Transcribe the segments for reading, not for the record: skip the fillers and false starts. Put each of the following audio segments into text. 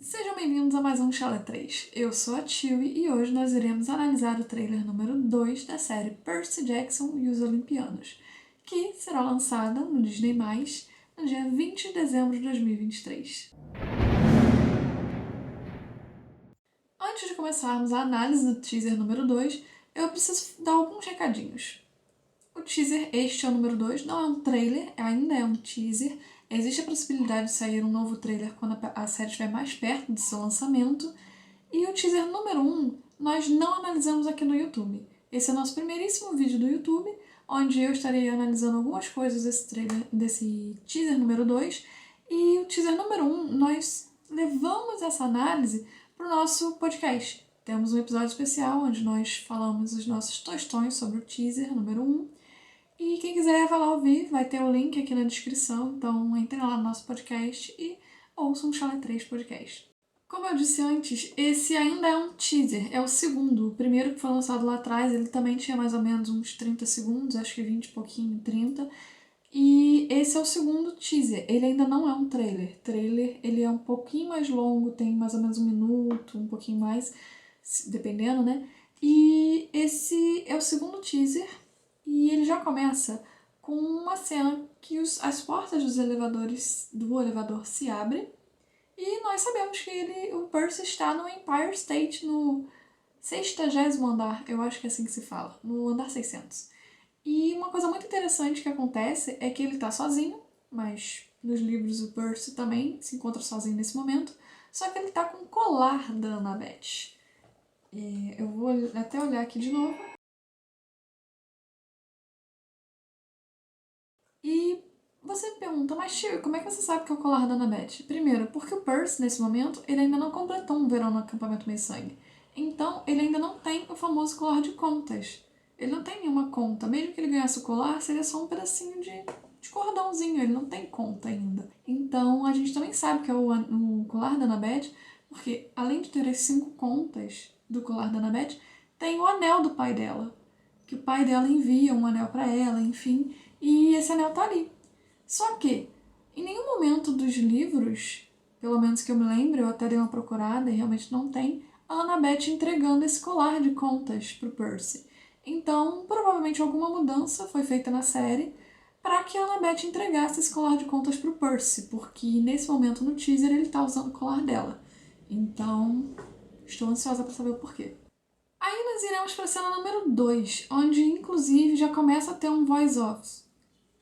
Sejam bem-vindos a mais um Chalé 3. Eu sou a Chewie e hoje nós iremos analisar o trailer número 2 da série Percy Jackson e os Olimpianos, que será lançada no Disney+, no dia 20 de dezembro de 2023. Antes de começarmos a análise do teaser número 2, eu preciso dar alguns recadinhos. O teaser, este é o número 2, não é um trailer, ainda é um teaser. Existe a possibilidade de sair um novo trailer quando a série estiver mais perto de seu lançamento. E o teaser número 1 nós não analisamos aqui no YouTube. Esse é o nosso primeiríssimo vídeo do YouTube, onde eu estarei analisando algumas coisas desse teaser número 2. E o teaser número 1 nós levamos essa análise para o nosso podcast. Temos um episódio especial onde nós falamos os nossos tostões sobre o teaser número 1. E quem quiser vai lá ouvir, vai ter o link aqui na descrição, então entrem lá no nosso podcast e ouçam o Chalé 3 Podcast. Como eu disse antes, esse ainda é um teaser, é o segundo. O primeiro que foi lançado lá atrás, ele também tinha mais ou menos uns 30 segundos, acho que 20 e pouquinho, 30. E esse é o segundo teaser, ele ainda não é um trailer. Trailer, ele é um pouquinho mais longo, tem mais ou menos 1 minuto, um pouquinho mais, dependendo, né? E esse é o segundo teaser. E ele já começa com uma cena que as portas do elevador se abrem e nós sabemos que o Percy está no Empire State, no 60º andar, eu acho que é assim que se fala, no andar 600. E uma coisa muito interessante que acontece é que ele está sozinho, mas nos livros o Percy também se encontra sozinho nesse momento, só que ele está com o colar da Annabeth. Eu vou até olhar aqui de novo. E você me pergunta, mas tio, como é que você sabe que é o colar da Annabeth? Primeiro, porque o Percy, nesse momento, ele ainda não completou um verão no acampamento meio-sangue. Então, ele ainda não tem o famoso colar de contas. Ele não tem nenhuma conta. Mesmo que ele ganhasse o colar, seria só um pedacinho de cordãozinho. Ele não tem conta ainda. Então, a gente também sabe que é o colar da Annabeth, porque além de ter as 5 contas do colar da Annabeth, tem o anel do pai dela. Que o pai dela envia um anel para ela, enfim, e esse anel tá ali. Só que, em nenhum momento dos livros, pelo menos que eu me lembro, eu até dei uma procurada e realmente não tem, a Annabeth entregando esse colar de contas pro Percy. Então, provavelmente alguma mudança foi feita na série para que a Annabeth entregasse esse colar de contas pro Percy, porque nesse momento no teaser ele tá usando o colar dela. Então, estou ansiosa para saber o porquê. Aí nós iremos para a cena número 2, onde inclusive já começa a ter um voice-off.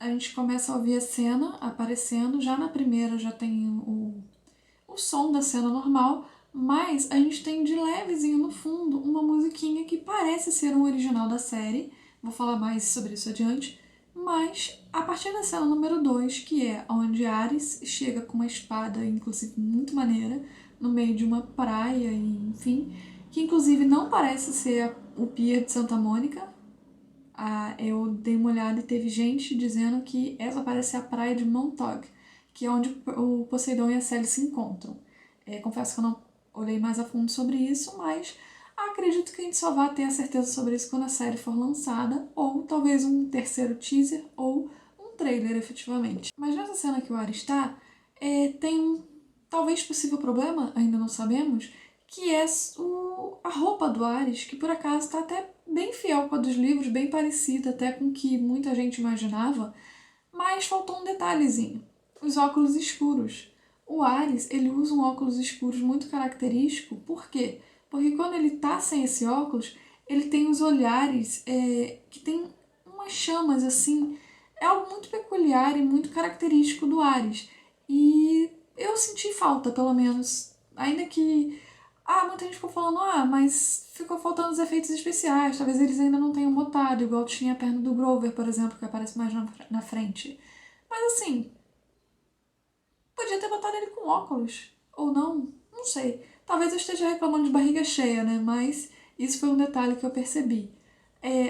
A gente começa a ouvir a cena aparecendo, já na primeira já tem o som da cena normal, mas a gente tem de levezinho no fundo uma musiquinha que parece ser um original da série, vou falar mais sobre isso adiante, mas a partir da cena número 2, que é onde Ares chega com uma espada, inclusive muito maneira, no meio de uma praia, e enfim, que inclusive não parece ser o Pier de Santa Mônica. Eu dei uma olhada e teve gente dizendo que essa parece ser a praia de Montauk, que é onde o Poseidon e a Célia se encontram. Confesso que eu não olhei mais a fundo sobre isso, mas acredito que a gente só vai ter a certeza sobre isso quando a série for lançada, ou talvez um terceiro teaser, ou um trailer efetivamente. Mas nessa cena que o Ares está, tem um talvez possível problema, ainda não sabemos, que é a roupa do Ares, que por acaso está até bem fiel com a dos livros, bem parecida até com o que muita gente imaginava, mas faltou um detalhezinho, os óculos escuros. O Ares, ele usa um óculos escuros muito característico, por quê? Porque quando ele tá sem esse óculos, ele tem os olhares que tem umas chamas assim, é algo muito peculiar e muito característico do Ares. E eu senti falta, pelo menos, ainda que muita gente ficou falando, mas ficou faltando os efeitos especiais, talvez eles ainda não tenham botado, igual tinha a perna do Grover, por exemplo, que aparece mais na frente. Mas assim, podia ter botado ele com óculos, ou não sei. Talvez eu esteja reclamando de barriga cheia, né, mas isso foi um detalhe que eu percebi,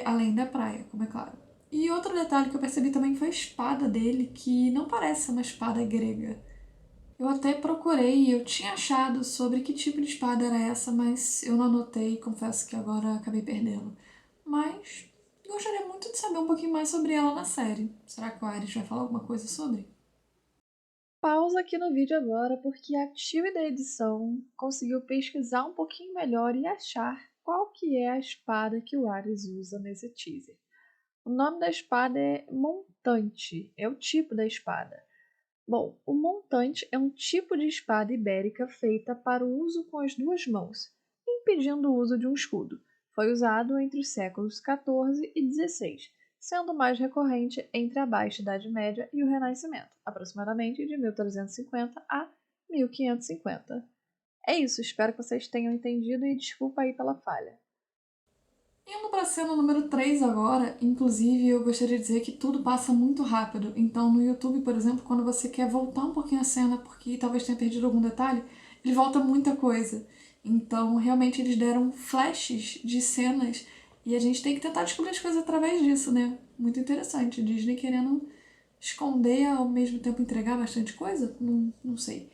além da praia, como é claro. E outro detalhe que eu percebi também foi a espada dele, que não parece uma espada grega. Eu até procurei e eu tinha achado sobre que tipo de espada era essa, mas eu não anotei e confesso que agora acabei perdendo. Mas gostaria muito de saber um pouquinho mais sobre ela na série. Será que o Ares vai falar alguma coisa sobre? pausa aqui no vídeo agora porque a time da edição conseguiu pesquisar um pouquinho melhor e achar qual que é a espada que o Ares usa nesse teaser. O nome da espada é montante, é o tipo da espada. Bom, o montante é um tipo de espada ibérica feita para o uso com as duas mãos, impedindo o uso de um escudo. Foi usado entre os séculos XIV e XVI, sendo mais recorrente entre a Baixa Idade Média e o Renascimento, aproximadamente de 1350 a 1550. É isso, espero que vocês tenham entendido e desculpa aí pela falha. Indo para a cena número 3 agora, inclusive eu gostaria de dizer que tudo passa muito rápido. Então no YouTube, por exemplo, quando você quer voltar um pouquinho a cena porque talvez tenha perdido algum detalhe, ele volta muita coisa. Então realmente eles deram flashes de cenas e a gente tem que tentar descobrir as coisas através disso, né? Muito interessante. Disney querendo esconder e ao mesmo tempo entregar bastante coisa? Não sei.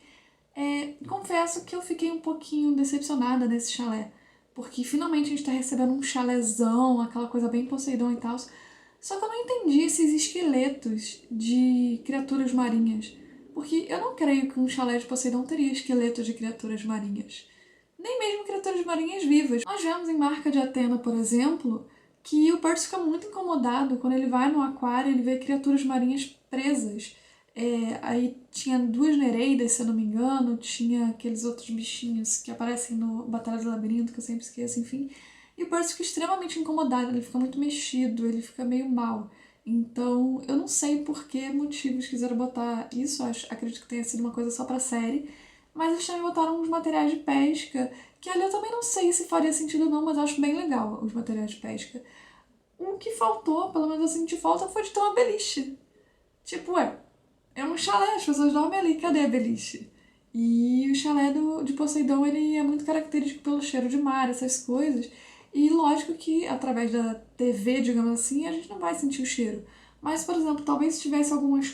Confesso que eu fiquei um pouquinho decepcionada nesse chalé, porque finalmente a gente tá recebendo um chalézão, aquela coisa bem Poseidon e tal. Só que eu não entendi esses esqueletos de criaturas marinhas, porque eu não creio que um chalé de Poseidon teria esqueletos de criaturas marinhas. Nem mesmo criaturas marinhas vivas. Nós vemos em Marca de Atena, por exemplo, que o Percy fica muito incomodado quando ele vai no aquário e ele vê criaturas marinhas presas. Aí tinha duas nereidas, se eu não me engano, tinha aqueles outros bichinhos que aparecem no Batalha do Labirinto, que eu sempre esqueço, enfim. E o Percy fica extremamente incomodado, ele fica muito mexido, ele fica meio mal. Então, eu não sei por que motivos quiseram botar isso, acredito que tenha sido uma coisa só pra série, mas eles também botaram uns materiais de pesca, que ali eu também não sei se faria sentido ou não, mas eu acho bem legal os materiais de pesca. O que faltou, pelo menos eu senti falta, foi de ter uma beliche. Tipo, é um chalé, as pessoas dormem ali, cadê a beliche? E o chalé de Poseidon, ele é muito característico pelo cheiro de mar, essas coisas. E lógico que através da TV, digamos assim, a gente não vai sentir o cheiro. Mas, por exemplo, talvez se tivesse algumas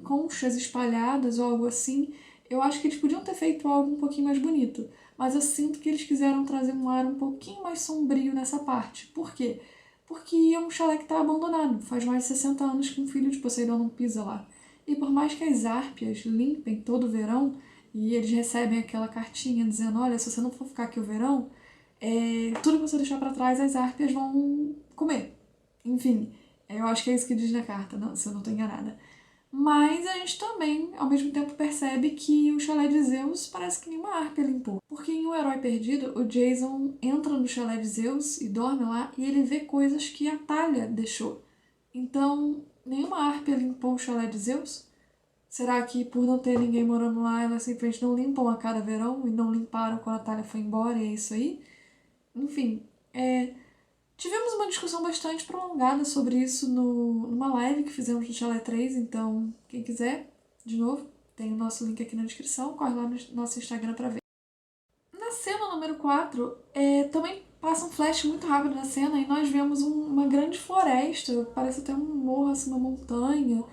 conchas espalhadas ou algo assim, eu acho que eles podiam ter feito algo um pouquinho mais bonito. Mas eu sinto que eles quiseram trazer um ar um pouquinho mais sombrio nessa parte. Por quê? Porque é um chalé que está abandonado. Faz mais de 60 anos que um filho de Poseidon não pisa lá. E por mais que as árpias limpem todo o verão, e eles recebem aquela cartinha dizendo, olha, se você não for ficar aqui o verão, tudo que você deixar para trás as árpias vão comer. Enfim, eu acho que é isso que diz na carta, não, se eu não estou enganada. Mas a gente também, ao mesmo tempo, percebe que o chalé de Zeus parece que nenhuma harpia limpou. Porque em O Herói Perdido, o Jason entra no chalé de Zeus e dorme lá e ele vê coisas que a Thalia deixou. Então, nenhuma harpia limpou o chalé de Zeus? Será que por não ter ninguém morando lá, elas simplesmente não limpam a cada verão e não limparam quando a Thalia foi embora e é isso aí? Enfim, tivemos uma discussão bastante prolongada sobre isso numa live que fizemos no Chalé 3, então quem quiser, de novo, tem o nosso link aqui na descrição, corre lá no nosso Instagram pra ver. Na cena número 4, também passa um flash muito rápido na cena e nós vemos uma grande floresta, parece até um morro, assim, uma montanha,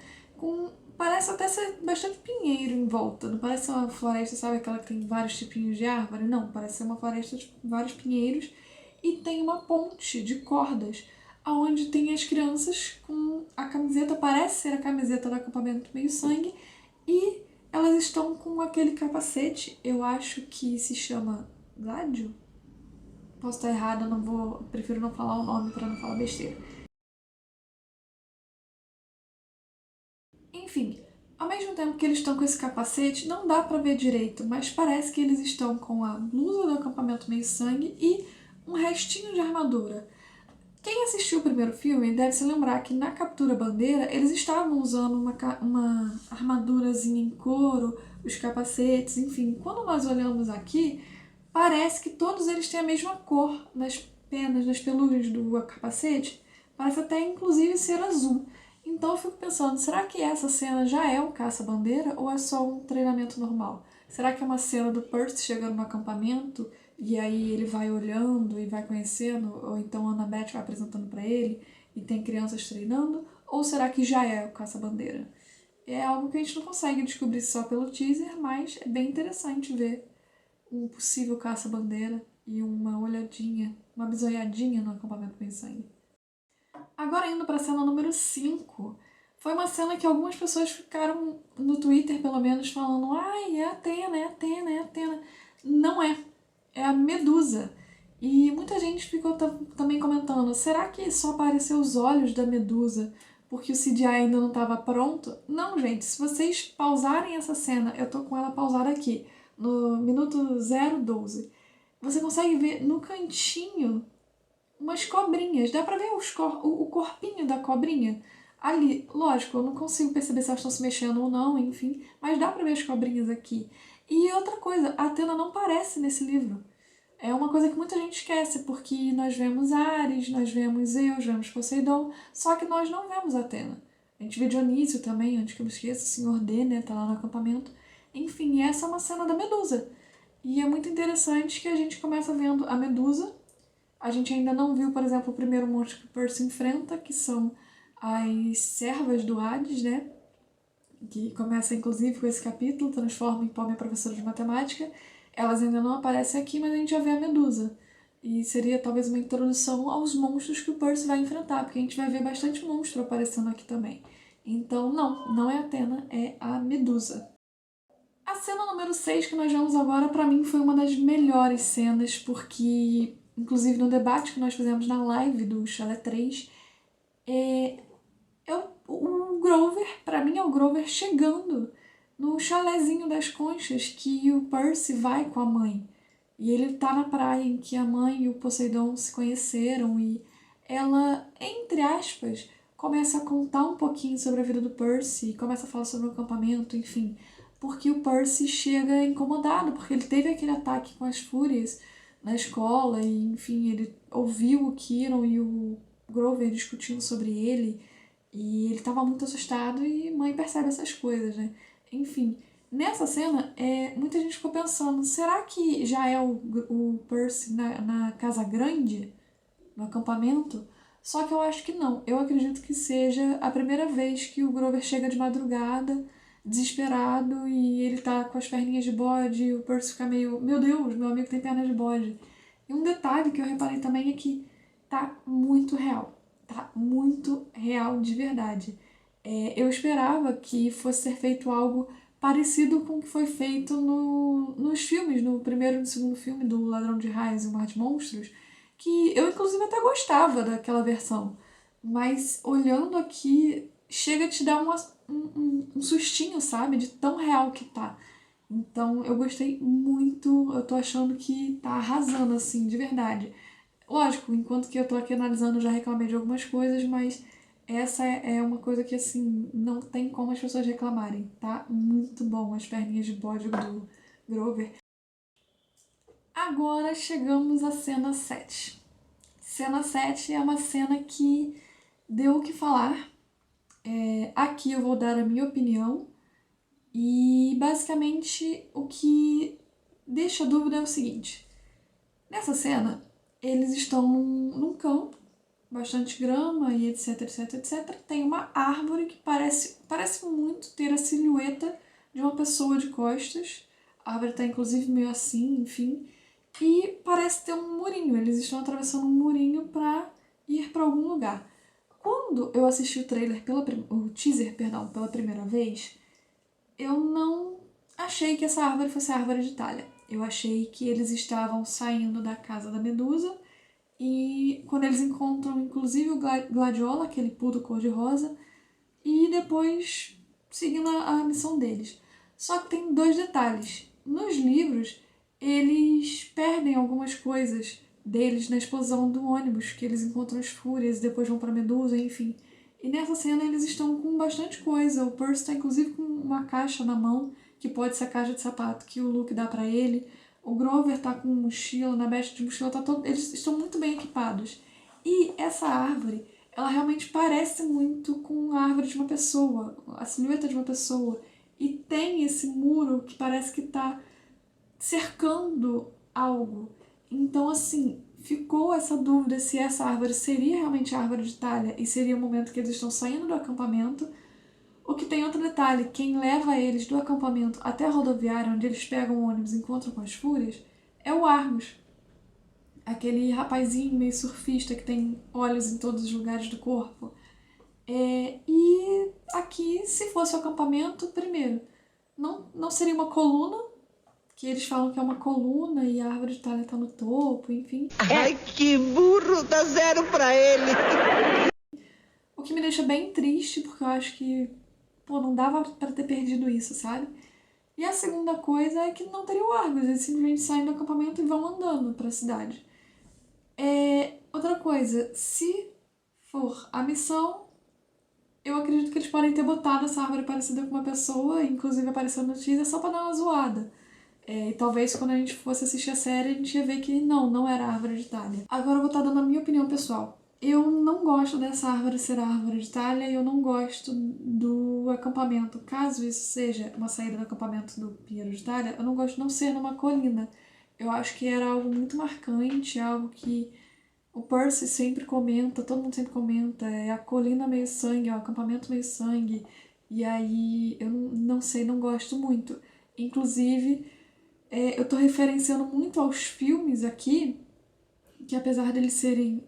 parece até ser bastante pinheiro em volta, não parece uma floresta, sabe, aquela que tem vários tipinhos de árvore, não, parece ser uma floresta de vários pinheiros e tem uma ponte de cordas, onde tem as crianças com a camiseta, parece ser a camiseta do acampamento Meio Sangue, e elas estão com aquele capacete, eu acho que se chama Gládio? Posso estar errada, prefiro não falar o nome para não falar besteira. Enfim, ao mesmo tempo que eles estão com esse capacete, não dá pra ver direito, mas parece que eles estão com a blusa do acampamento Meio Sangue e um restinho de armadura. Quem assistiu o primeiro filme deve se lembrar que na Captura Bandeira eles estavam usando uma armadurazinha em couro, os capacetes, enfim. Quando nós olhamos aqui, parece que todos eles têm a mesma cor nas penas, nas pelugens do capacete. Parece até inclusive ser azul. Então eu fico pensando, será que essa cena já é o caça-bandeira ou é só um treinamento normal? Será que é uma cena do Percy chegando no acampamento e aí ele vai olhando e vai conhecendo, ou então a Annabeth vai apresentando para ele e tem crianças treinando? Ou será que já é o caça-bandeira? É algo que a gente não consegue descobrir só pelo teaser, mas é bem interessante ver um possível caça-bandeira e uma olhadinha, uma bisoiadinha no acampamento Bem Sangue. Agora indo para a cena número 5, foi uma cena que algumas pessoas ficaram no Twitter, pelo menos, falando: ai, é a Athena, é a Athena, é a Athena. Não é. É a Medusa. E muita gente ficou também comentando: será que só apareceu os olhos da Medusa porque o CGI ainda não estava pronto? Não, gente. Se vocês pausarem essa cena, eu tô com ela pausada aqui, no minuto 0:12, você consegue ver no cantinho umas cobrinhas. Dá pra ver o corpinho da cobrinha ali. Lógico, eu não consigo perceber se elas estão se mexendo ou não, enfim, mas dá pra ver as cobrinhas aqui. E outra coisa, a Athena não aparece nesse livro. É uma coisa que muita gente esquece, porque nós vemos Ares, nós vemos Zeus, vemos Poseidon, só que nós não vemos Atena. A gente vê Dionísio também, antes que eu me esqueça, o Senhor D, né, tá lá no acampamento. Enfim, essa é uma cena da Medusa. E é muito interessante que a gente começa vendo a Medusa. A gente ainda não viu, por exemplo, o primeiro monstro que o Percy enfrenta, que são as servas do Hades, né? Que começa inclusive com esse capítulo, transforma em pó minha professora de matemática. Elas ainda não aparecem aqui, mas a gente já vê a Medusa. E seria talvez uma introdução aos monstros que o Percy vai enfrentar, porque a gente vai ver bastante monstro aparecendo aqui também. Então, não é a Athena, é a Medusa. A cena número 6 que nós vemos agora, pra mim, foi uma das melhores cenas, porque, inclusive no debate que nós fizemos na live do Chalé 3, o Grover, pra mim é o Grover chegando no chalézinho das conchas que o Percy vai com a mãe. E ele tá na praia em que a mãe e o Poseidon se conheceram e ela, entre aspas, começa a contar um pouquinho sobre a vida do Percy, começa a falar sobre o acampamento, enfim. Porque o Percy chega incomodado, porque ele teve aquele ataque com as fúrias na escola e, enfim, ele ouviu o Quirrell e o Grover discutindo sobre ele e ele estava muito assustado e mãe percebe essas coisas, né? Enfim, nessa cena, muita gente ficou pensando, será que já é o Percy na Casa Grande, no acampamento? Só que eu acho que não. Eu acredito que seja a primeira vez que o Grover chega de madrugada, desesperado, e ele tá com as perninhas de bode, e o Percy fica meio, meu Deus, meu amigo tem pernas de bode. E um detalhe que eu reparei também é que tá muito real. Tá muito real de verdade. Eu esperava que fosse ser feito algo parecido com o que foi feito nos filmes, no primeiro e no segundo filme do Ladrão de Raios e o Mar de Monstros, que eu inclusive até gostava daquela versão. Mas olhando aqui, chega a te dar um sustinho, sabe? De tão real que tá. Então eu gostei muito, eu tô achando que tá arrasando, assim, de verdade. Lógico, enquanto que eu tô aqui analisando, eu já reclamei de algumas coisas, mas essa é uma coisa que, assim, não tem como as pessoas reclamarem. Tá muito bom as perninhas de bode do Grover. Agora chegamos à cena 7. Cena 7 é uma cena que deu o que falar. Aqui eu vou dar a minha opinião. E basicamente o que deixa dúvida é o seguinte. Nessa cena, eles estão num campo, bastante grama e etc, etc, etc. Tem uma árvore que parece muito ter a silhueta de uma pessoa de costas. A árvore está inclusive meio assim, enfim. E parece ter um murinho. Eles estão atravessando um murinho para ir para algum lugar. Quando eu assisti o teaser, pela primeira vez, eu não achei que essa árvore fosse a árvore de Thalia. Eu achei que eles estavam saindo da casa da Medusa e quando eles encontram inclusive o Gladiola, aquele pudo cor-de-rosa, e depois seguindo a missão deles. Só que tem dois detalhes. Nos livros, eles perdem algumas coisas deles na explosão do ônibus, que eles encontram as fúrias e depois vão pra Medusa, enfim. E nessa cena eles estão com bastante coisa. O Percy está inclusive com uma caixa na mão, que pode ser a caixa de sapato que o Luke dá para ele. O Grover tá com mochila, na besta de mochila, eles estão muito bem equipados. E essa árvore, ela realmente parece muito com a árvore de uma pessoa, a silhueta de uma pessoa. E tem esse muro que parece que tá cercando algo. Então, assim, ficou essa dúvida se essa árvore seria realmente a árvore de Thalia e seria o momento que eles estão saindo do acampamento. O que tem outro detalhe, quem leva eles do acampamento até a rodoviária, onde eles pegam o ônibus e encontram com as fúrias, é o Argus. Aquele rapazinho meio surfista que tem olhos em todos os lugares do corpo. E aqui, se fosse o acampamento, primeiro, não seria uma coluna, que eles falam que é uma coluna e a árvore de talha tá no topo, enfim. Ai, que burro, dá 0 pra ele. O que me deixa bem triste, porque eu acho que, não dava pra ter perdido isso, sabe? E a segunda coisa é que não teriam árvores, eles simplesmente saem do acampamento e vão andando pra cidade. Outra coisa, se for a missão, eu acredito que eles podem ter botado essa árvore parecida com uma pessoa, inclusive apareceu no teaser só pra dar uma zoada. E talvez quando a gente fosse assistir a série, a gente ia ver que não era a árvore de talha. Agora eu vou estar dando a minha opinião pessoal. Eu não gosto dessa árvore ser a árvore de talha e eu não gosto do acampamento. Caso isso seja uma saída do acampamento do Pinheiro de Talha, eu não gosto de não ser numa colina. Eu acho que era algo muito marcante, algo que o Percy sempre comenta, todo mundo sempre comenta, é a colina meio sangue, é o acampamento meio sangue. E aí eu não sei, não gosto muito. Inclusive, eu tô referenciando muito aos filmes aqui, que apesar deles serem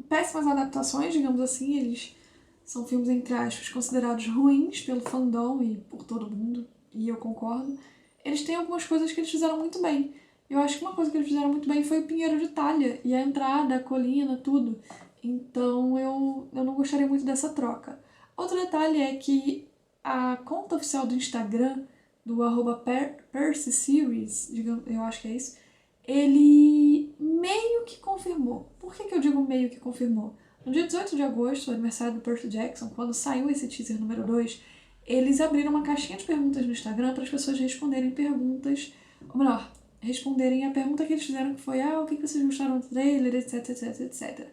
péssimas adaptações, digamos assim, eles são filmes, entre aspas, considerados ruins pelo fandom e por todo mundo, e eu concordo. Eles têm algumas coisas que eles fizeram muito bem. Eu acho que uma coisa que eles fizeram muito bem foi o Pinheiro de Talha, e a entrada, a colina, tudo. Então eu não gostaria muito dessa troca. Outro detalhe é que a conta oficial do Instagram, do @PercySeries, eu acho que é isso, ele meio que confirmou. Por que eu digo meio que confirmou? No dia 18 de agosto, aniversário do Percy Jackson, quando saiu esse teaser número 2, eles abriram uma caixinha de perguntas no Instagram para as pessoas responderem perguntas, ou melhor, responderem a pergunta que eles fizeram, que foi o que vocês gostaram do trailer, etc, etc, etc.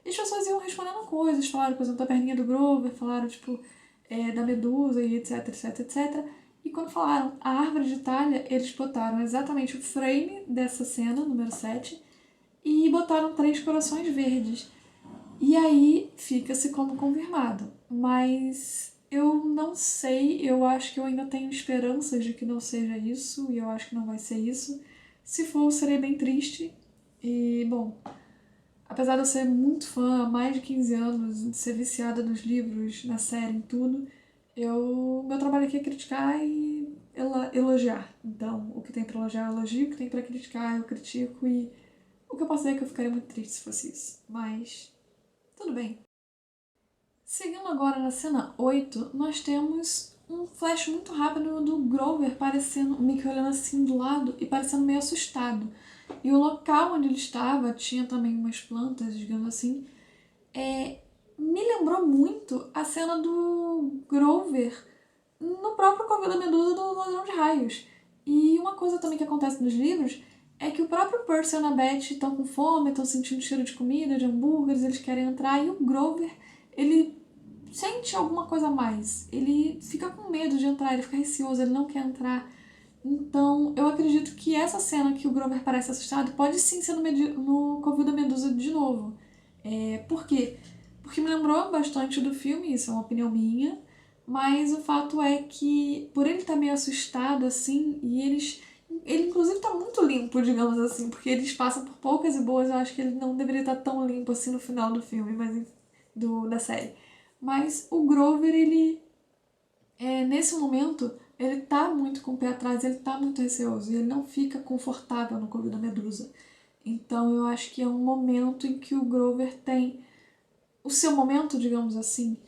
E as pessoas iam respondendo coisas, falaram, por exemplo, da perninha do Grover, falaram, da Medusa e etc, etc, etc. E quando falaram a árvore de talha, eles botaram exatamente o frame dessa cena, número 7, e botaram 3 corações verdes. E aí fica-se como confirmado. Mas eu não sei, eu acho que eu ainda tenho esperanças de que não seja isso, e eu acho que não vai ser isso. Se for, eu serei bem triste. E, bom, apesar de eu ser muito fã há mais de 15 anos, de ser viciada nos livros, na série, em tudo, meu trabalho aqui é criticar e elogiar. Então, o que tem pra elogiar, eu elogio, o que tem pra criticar, eu critico, e o que eu posso dizer é que eu ficaria muito triste se fosse isso. Mas, tudo bem. Seguindo agora na cena 8, nós temos um flash muito rápido do Grover parecendo, o Mickey olhando assim do lado e parecendo meio assustado. E o local onde ele estava tinha também umas plantas, digamos assim, me lembrou muito a cena do Grover no próprio Covil da Medusa do Ladrão de Raios. E uma coisa também que acontece nos livros é que o próprio Percy e a Annabeth estão com fome, estão sentindo cheiro de comida, de hambúrgueres, eles querem entrar, e o Grover, ele sente alguma coisa a mais. Ele fica com medo de entrar, ele fica receoso, ele não quer entrar. Então, eu acredito que essa cena que o Grover parece assustado pode sim ser no Covil da Medusa de novo. Por quê? Porque me lembrou bastante do filme, isso é uma opinião minha, mas o fato é que, por ele estar meio assustado, assim, e ele inclusive tá muito limpo, digamos assim, porque eles passam por poucas e boas, eu acho que ele não deveria estar tão limpo assim no final do filme, da série. Mas o Grover, ele, nesse momento, ele tá muito com o pé atrás, ele tá muito receoso, e ele não fica confortável no Covil da Medusa. Então eu acho que é um momento em que o Grover tem o seu momento, digamos assim.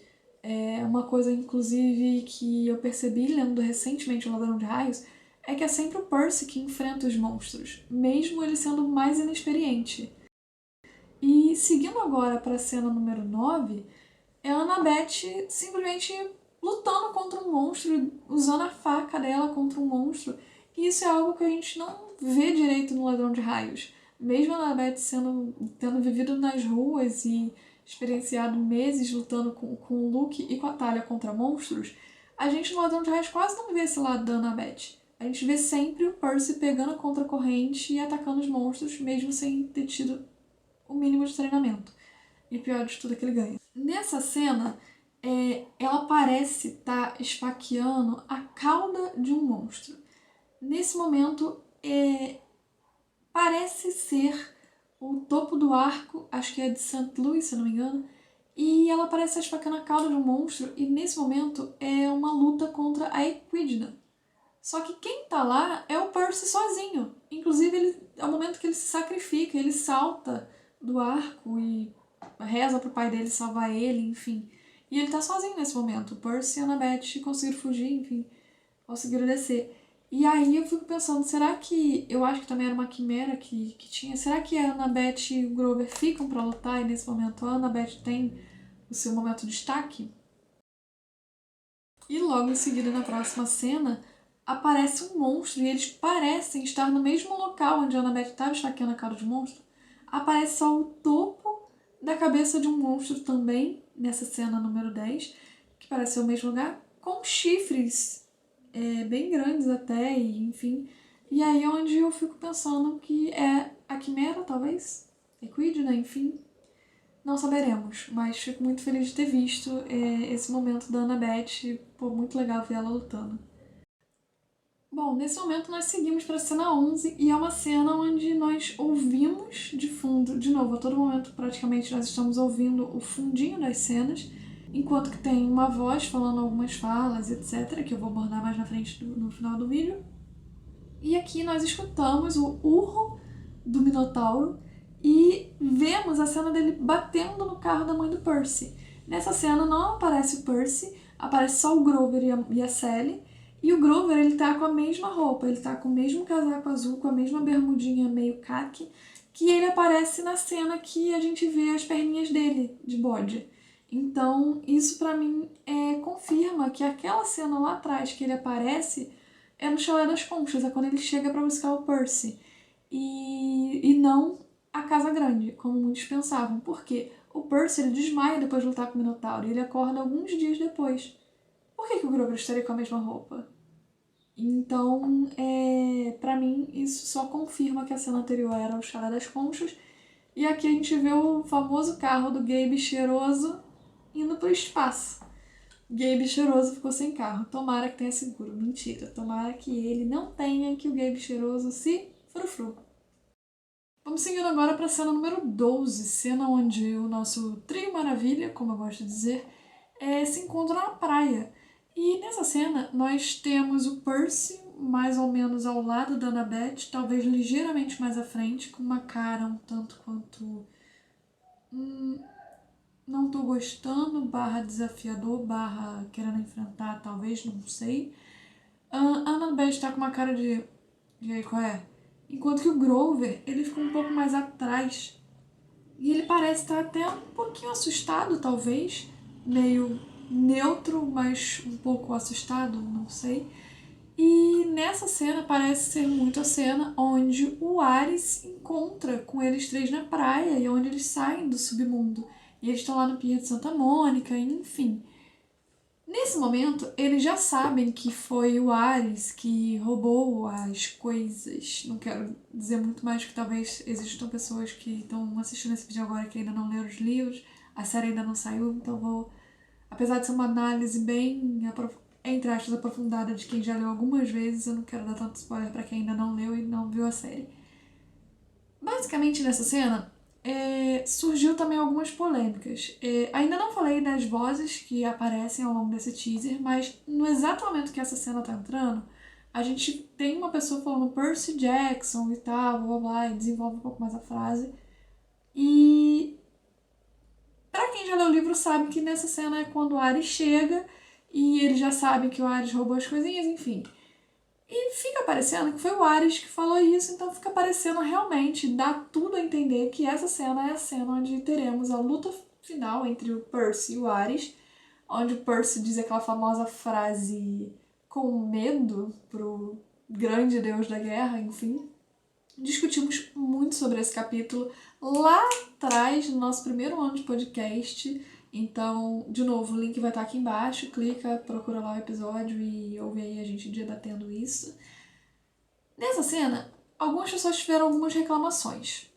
Uma coisa, inclusive, que eu percebi lendo recentemente O Ladrão de Raios, é que é sempre o Percy que enfrenta os monstros, mesmo ele sendo mais inexperiente. E seguindo agora para a cena número 9, é a Annabeth simplesmente lutando contra um monstro, usando a faca dela contra um monstro. E isso é algo que a gente não vê direito no Ladrão de Raios. Mesmo a Annabeth tendo vivido nas ruas e experienciado meses lutando com o Luke e com a Talia contra monstros, a gente no Ladrão de Raios quase não vê esse lado da Annabeth. A gente vê sempre o Percy pegando a contracorrente e atacando os monstros, mesmo sem ter tido o mínimo de treinamento. E o pior de tudo é que ele ganha. Nessa cena, ela parece estar esfaqueando a cauda de um monstro. Nesse momento, parece ser o topo do arco, acho que é de St. Louis, se não me engano, e ela parece esfaqueando a cauda de um monstro, e nesse momento é uma luta contra a Equidna. Só que quem tá lá é o Percy sozinho. Inclusive, é o momento que ele se sacrifica, ele salta do arco e reza pro pai dele salvar ele, enfim. E ele tá sozinho nesse momento. O Percy e a Annabeth conseguiram fugir, enfim, conseguiram descer. E aí eu fico pensando, será que... Eu acho que também era uma quimera que tinha. Será que a Annabeth e o Grover ficam pra lutar e nesse momento a Annabeth tem o seu momento de destaque? E logo em seguida, na próxima cena, aparece um monstro e eles parecem estar no mesmo local onde a Annabeth estava esfaqueando a cara de monstro. Aparece só o topo da cabeça de um monstro também, nessa cena número 10, que parece ser o mesmo lugar, com chifres bem grandes até, e enfim. E aí é onde eu fico pensando que é a Quimera, talvez? Equidna, enfim. Não saberemos, mas fico muito feliz de ter visto esse momento da Annabeth. Pô, muito legal ver ela lutando. Bom, nesse momento nós seguimos para a cena 11 e é uma cena onde nós ouvimos de fundo, de novo, a todo momento praticamente nós estamos ouvindo o fundinho das cenas, enquanto que tem uma voz falando algumas falas, etc., que eu vou abordar mais na frente no final do vídeo. E aqui nós escutamos o urro do Minotauro e vemos a cena dele batendo no carro da mãe do Percy. Nessa cena não aparece o Percy, aparece só o Grover e a Sally. E o Grover, ele tá com a mesma roupa, ele tá com o mesmo casaco azul, com a mesma bermudinha meio caqui, que ele aparece na cena que a gente vê as perninhas dele, de bode. Então, isso pra mim confirma que aquela cena lá atrás que ele aparece é no Chalé das Conchas, é quando ele chega pra buscar o Percy. E não a Casa Grande, como muitos pensavam. Por quê? O Percy, ele desmaia depois de lutar com o Minotauro e ele acorda alguns dias depois. Por que o Grover estaria com a mesma roupa? Então, pra mim, isso só confirma que a cena anterior era o Chalé das Conchas. E aqui a gente vê o famoso carro do Gabe cheiroso indo pro espaço. Gabe cheiroso ficou sem carro. Tomara que tenha seguro. Mentira. Tomara que ele não tenha, que o Gabe cheiroso se frufru. Vamos seguindo agora para a cena número 12, cena onde o nosso trio maravilha, como eu gosto de dizer, se encontra na praia. E nessa cena nós temos o Percy mais ou menos ao lado da Annabeth, talvez ligeiramente mais à frente, com uma cara um tanto quanto... não tô gostando, barra desafiador, barra querendo enfrentar, talvez, não sei. A Annabeth tá com uma cara de... E aí, qual é? Enquanto que o Grover, ele fica um pouco mais atrás. E ele parece estar até um pouquinho assustado, talvez. Meio neutro, mas um pouco assustado, não sei. E nessa cena parece ser muito a cena onde o Ares se encontra com eles três na praia e onde eles saem do submundo. E eles estão lá no Pier de Santa Mônica, enfim. Nesse momento, eles já sabem que foi o Ares que roubou as coisas. Não quero dizer muito mais, porque talvez existam pessoas que estão assistindo esse vídeo agora que ainda não leram os livros. A série ainda não saiu, então vou... Apesar de ser uma análise bem, entre aspas, aprofundada de quem já leu algumas vezes, eu não quero dar tanto spoiler pra quem ainda não leu e não viu a série. Basicamente, nessa cena, surgiu também algumas polêmicas. Ainda não falei das vozes que aparecem ao longo desse teaser, mas no exato momento que essa cena tá entrando, a gente tem uma pessoa falando Percy Jackson e tal, blá blá blá, e desenvolve um pouco mais a frase. E pra quem já leu o livro sabe que nessa cena é quando o Ares chega e eles já sabem que o Ares roubou as coisinhas, enfim. E fica parecendo que foi o Ares que falou isso, então fica parecendo realmente, dá tudo a entender que essa cena é a cena onde teremos a luta final entre o Percy e o Ares, onde o Percy diz aquela famosa frase com medo pro grande deus da guerra, enfim. Discutimos muito sobre esse capítulo lá atrás, no nosso primeiro ano de podcast. Então, de novo, o link vai estar aqui embaixo. Clica, procura lá o episódio e ouve aí a gente debatendo isso. Nessa cena, algumas pessoas tiveram algumas reclamações.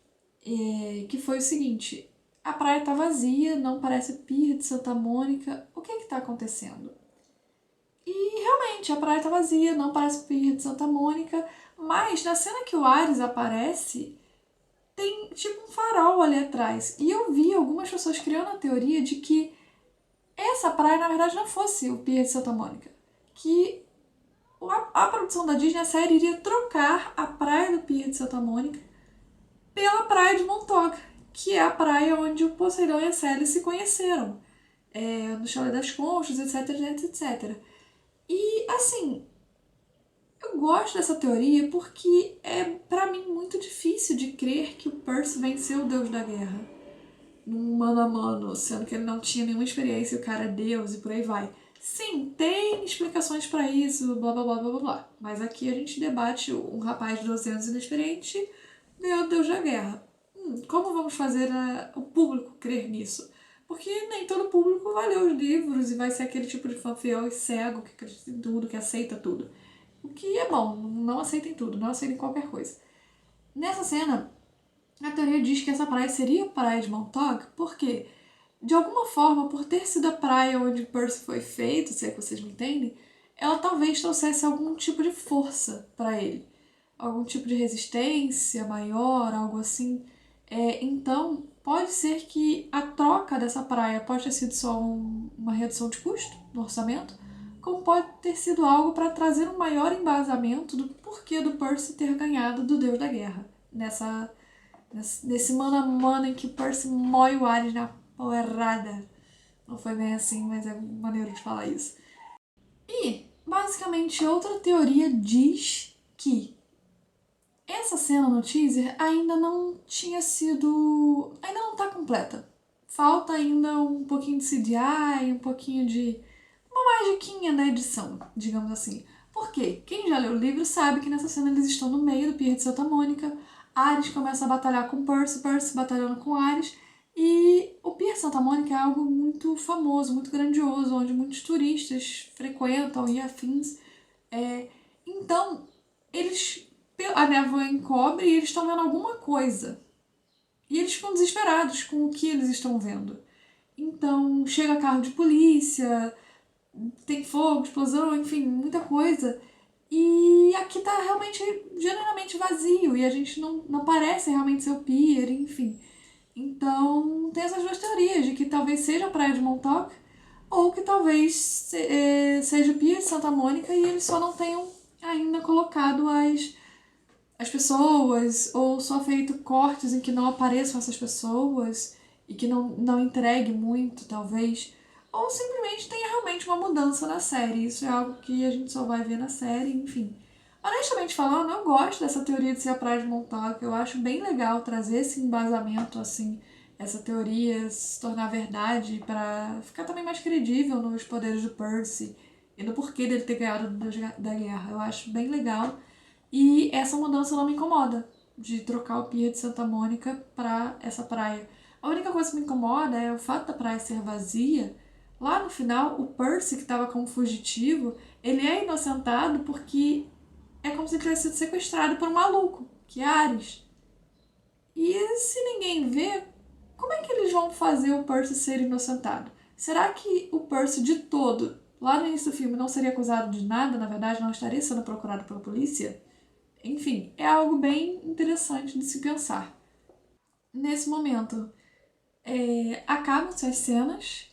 Que foi o seguinte: a praia tá vazia, não parece Pier de Santa Mônica. O que tá acontecendo? E realmente, a praia tá vazia, não parece Pier de Santa Mônica. Mas na cena que o Ares aparece, tem tipo um farol ali atrás. E eu vi algumas pessoas criando a teoria de que essa praia, na verdade, não fosse o Pier de Santa Mônica. Que a produção da Disney, a série, iria trocar a praia do Pier de Santa Mônica pela praia de Montauk, que é a praia onde o Poseidon e a Sally se conheceram. No Chalé das Conchas, etc, etc, etc. E, assim, eu gosto dessa teoria porque é, pra mim, muito difícil de crer que o Percy venceu o Deus da Guerra num mano a mano, sendo que ele não tinha nenhuma experiência e o cara é Deus e por aí vai. Sim, tem explicações pra isso, blá blá blá blá blá. Mas aqui a gente debate um rapaz de 12 anos inexperiente ganhou o Deus da Guerra. Como vamos fazer o público crer nisso? Porque nem todo público vai ler os livros e vai ser aquele tipo de fã fiel e cego que acredita em tudo, que aceita tudo. O que é bom, não aceitem tudo, não aceitem qualquer coisa. Nessa cena, a teoria diz que essa praia seria a praia de Montauk, porque, de alguma forma, por ter sido a praia onde Percy foi feito, se é que vocês me entendem, ela talvez trouxesse algum tipo de força para ele. Algum tipo de resistência maior, algo assim. Então, pode ser que a troca dessa praia pode ter sido só uma redução de custo no orçamento, como pode ter sido algo para trazer um maior embasamento do porquê do Percy ter ganhado do Deus da Guerra. Nesse mano a mano em que o Percy mói o Ares na porrada. Não foi bem assim, mas é maneiro de falar isso. E, basicamente, outra teoria diz que essa cena no teaser ainda não tinha sido... ainda não tá completa. Falta ainda um pouquinho de CGI, um pouquinho de... uma magiquinha na edição, digamos assim. Por quê? Quem já leu o livro sabe que nessa cena eles estão no meio do Pier de Santa Mônica, Ares começa a batalhar com Percy, Percy batalhando com Ares, e o Pier de Santa Mônica é algo muito famoso, muito grandioso, onde muitos turistas frequentam e afins. Então, eles... a névoa encobre e eles estão vendo alguma coisa. E eles ficam desesperados com o que eles estão vendo. Então, chega carro de polícia, tem fogo, explosão, enfim, muita coisa. E aqui tá realmente, genuinamente vazio. E a gente não parece realmente ser o pier, enfim. Então, tem essas duas teorias, de que talvez seja a praia de Montauk, ou que talvez seja o pier de Santa Mônica e eles só não tenham ainda colocado as pessoas, ou só feito cortes em que não apareçam essas pessoas e que não entregue muito, talvez. Ou simplesmente tenha realmente uma mudança na série. Isso é algo que a gente só vai ver na série, enfim. Honestamente falando, eu gosto dessa teoria de ser a praia de Montauk. Eu acho bem legal trazer esse embasamento, assim, essa teoria se tornar verdade pra ficar também mais credível nos poderes do Percy e no porquê dele ter ganhado o Deus da Guerra. Eu acho bem legal. E essa mudança não me incomoda, de trocar o Pier de Santa Mônica pra essa praia. A única coisa que me incomoda é o fato da praia ser vazia. Lá no final, o Percy, que estava como fugitivo, ele é inocentado porque é como se ele tivesse sido sequestrado por um maluco, que é Ares. E se ninguém vê, como é que eles vão fazer o Percy ser inocentado? Será que o Percy de todo, lá no início do filme, não seria acusado de nada, na verdade não estaria sendo procurado pela polícia? Enfim, é algo bem interessante de se pensar. Nesse momento, acabam-se as cenas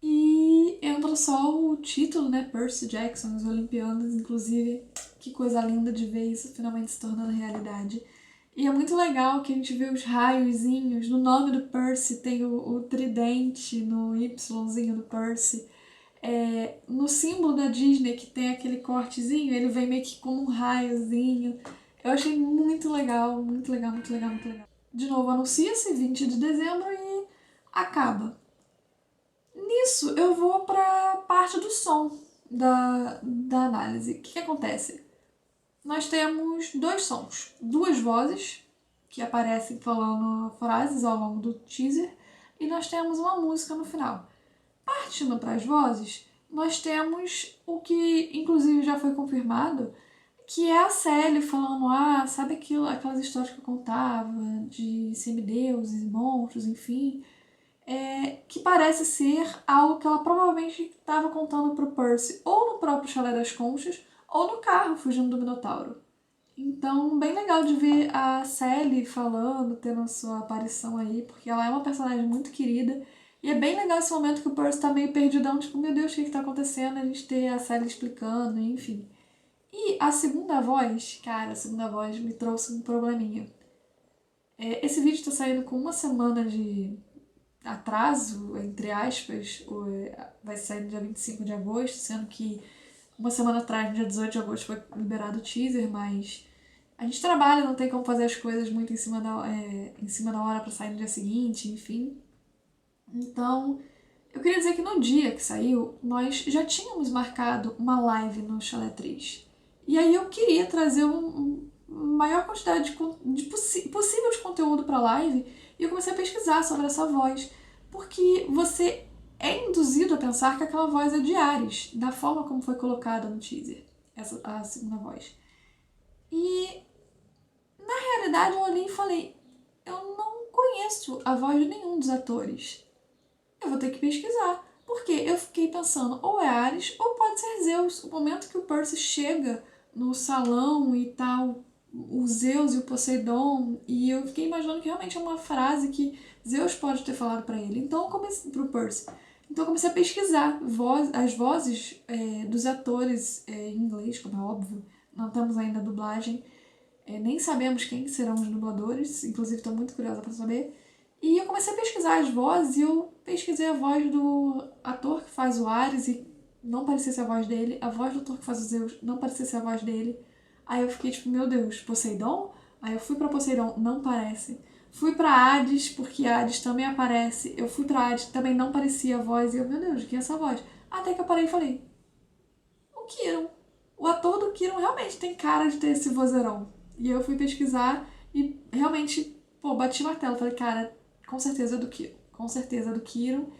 e entra só o título, né? Percy Jackson, os Olimpianos, inclusive. Que coisa linda de ver isso finalmente se tornando realidade. E é muito legal que a gente vê os raiozinhos. No nome do Percy tem o tridente no Yzinho do Percy. No símbolo da Disney, que tem aquele cortezinho, ele vem meio que como um raiozinho. Eu achei muito legal, muito legal, muito legal, muito legal. De novo, anuncia-se 20 de dezembro e acaba. Nisso, eu vou pra parte do som da análise. O que acontece? Nós temos dois sons, duas vozes que aparecem falando frases ao longo do teaser e nós temos uma música no final. Partindo para as vozes, nós temos o que inclusive já foi confirmado, que é a Sally falando, sabe aquelas histórias que eu contava de semideuses e monstros, enfim, que parece ser algo que ela provavelmente estava contando pro Percy ou no próprio Chalé das Conchas ou no carro fugindo do Minotauro. Então, bem legal de ver a Sally falando, tendo a sua aparição aí, porque ela é uma personagem muito querida. E é bem legal esse momento que o Percy tá meio perdidão, tipo, meu Deus, o que tá acontecendo? A gente ter a Sally explicando, enfim. E a segunda voz, cara, a segunda voz me trouxe um probleminha. Esse vídeo tá saindo com uma semana de atraso, entre aspas, vai sair no dia 25 de agosto, sendo que uma semana atrás, no dia 18 de agosto, foi liberado o teaser, mas a gente trabalha, não tem como fazer as coisas muito em cima da hora pra sair no dia seguinte, enfim. Então, eu queria dizer que no dia que saiu, nós já tínhamos marcado uma live no Chalé 3. E aí eu queria trazer maior quantidade possível de conteúdo pra live e eu comecei a pesquisar sobre essa voz, porque você é induzido a pensar que aquela voz é de Ares, da forma como foi colocada no teaser, a segunda voz. E na realidade eu olhei e falei, eu não conheço a voz de nenhum dos atores. Eu vou ter que pesquisar. Porque eu fiquei pensando, ou é Ares, ou pode ser Zeus. O momento que o Percy chega no salão e tal, o Zeus e o Poseidon, e eu fiquei imaginando que realmente é uma frase que Zeus pode ter falado pra ele. Então eu comecei pro Percy. Então eu comecei a pesquisar as vozes dos atores em inglês, como é óbvio. Não temos ainda a dublagem. Nem sabemos quem serão os dubladores, inclusive estou muito curiosa para saber. E eu comecei a pesquisar as vozes e eu pesquisei a voz do ator que faz o Ares e não parecia ser a voz dele. A voz do ator que faz o Zeus não parecia ser a voz dele. Aí eu fiquei tipo, meu Deus, Poseidon? Aí eu fui pra Poseidon, não parece. Fui pra Hades, porque Hades também aparece. Eu fui pra Hades, também não parecia a voz. E eu, meu Deus, quem é essa voz? Até que eu parei e falei, o Kiron. O ator do Kiron realmente tem cara de ter esse vozeirão. E eu fui pesquisar e realmente, bati o martelo. Falei, cara, com certeza é do Kiron. Com certeza é do Kiron.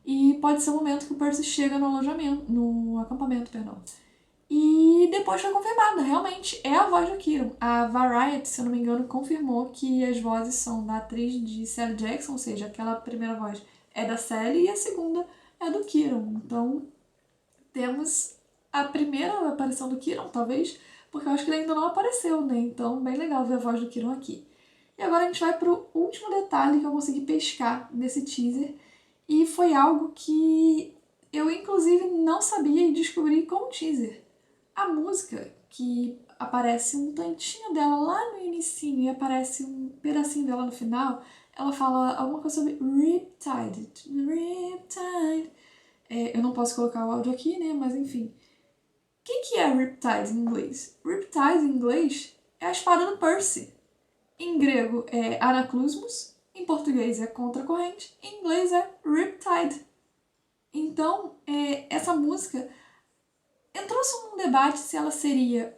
E pode ser o momento que o Percy chega no alojamento, no acampamento, perdão. E depois foi confirmada, realmente é a voz do Kiron. A Variety, se eu não me engano, confirmou que as vozes são da atriz de Sally Jackson, ou seja, aquela primeira voz é da Sally e a segunda é do Kiron. Então, temos a primeira aparição do Kiron, talvez, porque eu acho que ele ainda não apareceu, né? Então, bem legal ver a voz do Kiron aqui. E agora a gente vai pro último detalhe que eu consegui pescar nesse teaser, e foi algo que eu, inclusive, não sabia e descobri com o teaser. A música, que aparece um tantinho dela lá no inicinho e aparece um pedacinho dela no final, ela fala alguma coisa sobre Riptide. Riptide. Eu não posso colocar o áudio aqui, né? Mas enfim. O que é Riptide em inglês? Riptide em inglês é a espada do Percy. Em grego é Anaclusmus, em português é contracorrente, em inglês é Riptide. Então, essa música entrou-se num debate se ela seria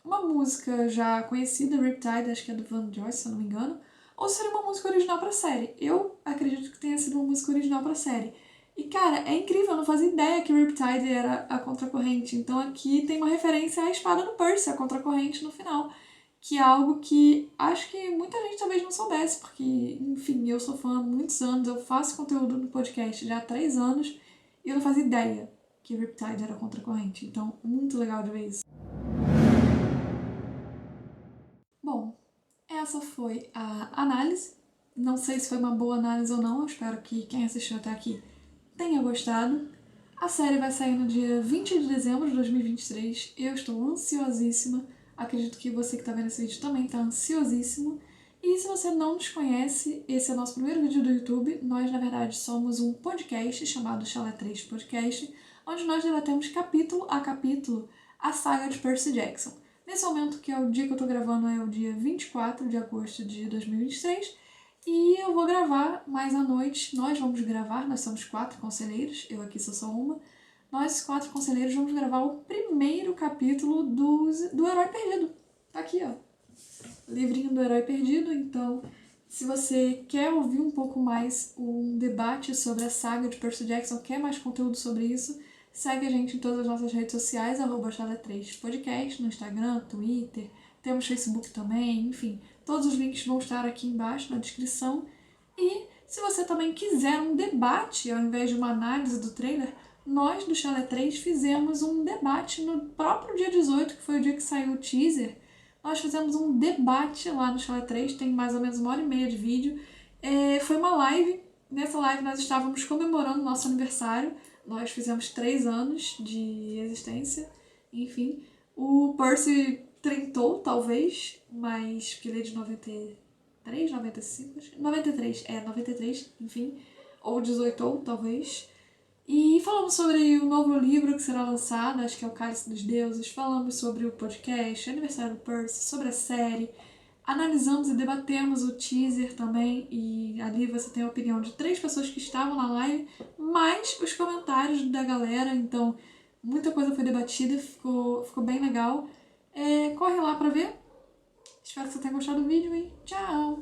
uma música já conhecida, Riptide, acho que é do Van Joyce, se eu não me engano, ou seria uma música original pra série. Eu acredito que tenha sido uma música original pra série. E, cara, é incrível, eu não fazia ideia que Riptide era a contracorrente. Então aqui tem uma referência à espada do Percy, a contracorrente no final. Que é algo que acho que muita gente talvez não soubesse, porque, enfim, eu sou fã há muitos anos, eu faço conteúdo no podcast já há 3 anos, e eu não fazia ideia que Riptide era contracorrente. Então, muito legal de ver isso. Bom, essa foi a análise. Não sei se foi uma boa análise ou não, eu espero que quem assistiu até aqui tenha gostado. A série vai sair no dia 20 de dezembro de 2023. Eu estou ansiosíssima. Acredito que você que está vendo esse vídeo também está ansiosíssimo. E se você não nos conhece, esse é o nosso primeiro vídeo do YouTube. Nós, na verdade, somos um podcast chamado Chalé 3 Podcast, onde nós debatemos capítulo a capítulo a saga de Percy Jackson. Nesse momento, que é o dia que eu estou gravando, é o dia 24 de agosto de 2023, e eu vou gravar mais à noite. Nós vamos gravar, nós somos 4 conselheiros, eu aqui sou só uma. Nós 4 conselheiros vamos gravar o primeiro capítulo do Herói Perdido. Tá aqui, ó. Livrinho do Herói Perdido. Então, se você quer ouvir um pouco mais um debate sobre a saga de Percy Jackson, quer mais conteúdo sobre isso, segue a gente em todas as nossas redes sociais, @chalé3podcast, no Instagram, Twitter, temos Facebook também, enfim. Todos os links vão estar aqui embaixo na descrição. E se você também quiser um debate, ao invés de uma análise do trailer, nós do Chalé 3 fizemos um debate no próprio dia 18, que foi o dia que saiu o teaser. Nós fizemos um debate lá no Chalé 3, tem mais ou menos 1h30 de vídeo. Foi uma live, nessa live nós estávamos comemorando nosso aniversário. Nós fizemos 3 anos de existência, enfim. O Percy tentou, talvez, mas porque ele é de 93, 95, 93, enfim. Ou 18, talvez. E falamos sobre o novo livro que será lançado, acho que é o Cálice dos Deuses. Falamos sobre o podcast, aniversário do Percy, sobre a série. Analisamos e debatemos o teaser também. E ali você tem a opinião de 3 pessoas que estavam na live, mais os comentários da galera. Então, muita coisa foi debatida, ficou bem legal. Corre lá pra ver. Espero que você tenha gostado do vídeo e tchau!